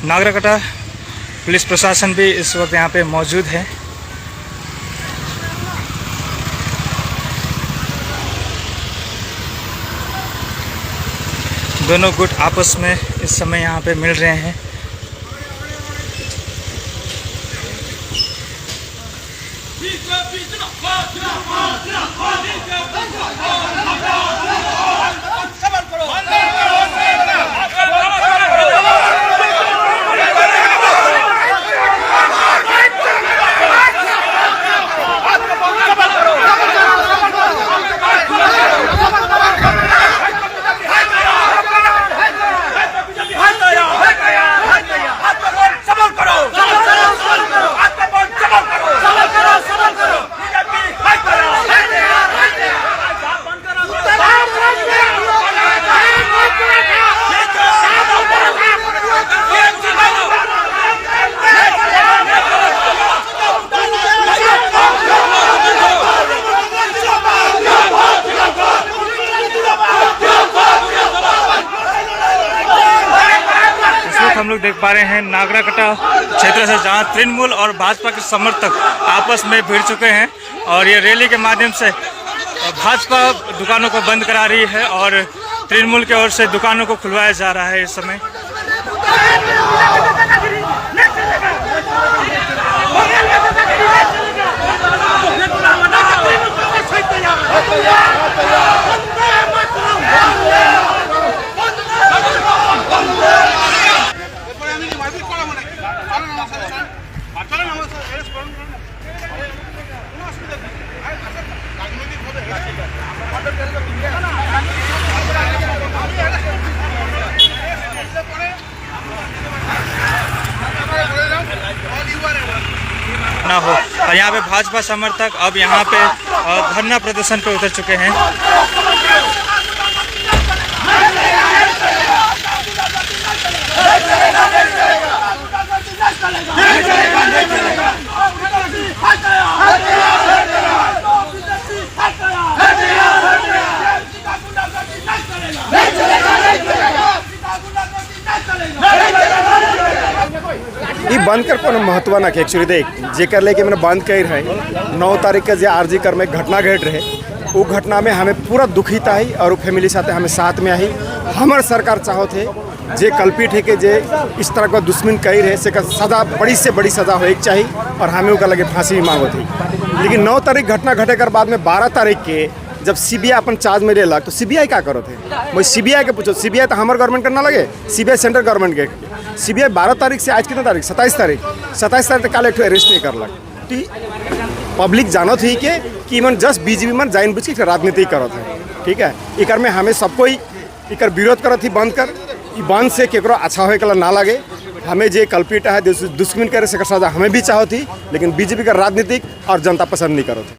नागराकटा police प्रशासन भी इस वक्त यहाँ पे मौजूद है। दोनों गुट आपस में इस समय यहाँ पे मिल रहे हैं। हम लोग देख पा रहे हैं नागराकटा क्षेत्र से जहां तृणमूल और भाजपा के समर्थक आपस में भिड़ चुके हैं और ये रैली के माध्यम से भाजपा दुकानों को बंद करा रही है और तृणमूल की ओर से दुकानों को खुलवाया जा रहा है। इस समय ना हो और यहाँ पे भाजपा समर्थक अब यहाँ पे धरना प्रदर्शन पे उतर चुके हैं। ये बंद कर कोनो महत्व ना के एक्चुअली देख जेकर लेके मैंने बंद कर रहे 9 तारीख के जे आरजी कर में घटना घट रहे वो घटना में हमें पूरा दुखित आई और फैमिली साथ हमें साथ में आई। हमारे सरकार चाहो थे जे कल्पित है कि जे इस तरह का दुश्मन कही रहे से सजा बड़ी से बड़ी सजा हो एक चाहिए और हमें उनका लगे फांसी भी मांगो थी। लेकिन 9 तारीख घटना घटे कर बाद में 12 तारीख के जब सीबीआई अपन चार्ज में लेला तो सीबीआई क्या करो थे मैं सीबीआई के पूछो सीबीआई तो हमारे गवर्नमेंट करना लगे सीबीआई सेंट्रल गवर्नमेंट के सीबीआई 12 तारीख से आज कितना तारीख 27 तारीख तक काल एक अरेस्ट नहीं करलक। पब्लिक जानो थी कि मन जस्ट बीजेपी मन जाइन बुझ के राजनीति करो थे। ठीक है इकर में हमें सबको इकर विरोध करो थी बंद कर बंद से केकरो अच्छा हो ना लगे। हमें जे कल्पित है दुश्मन करे से सजा हमें भी चाहो थी लेकिन बीजेपी का राजनीतिक और जनता पसंद नहीं करो थे।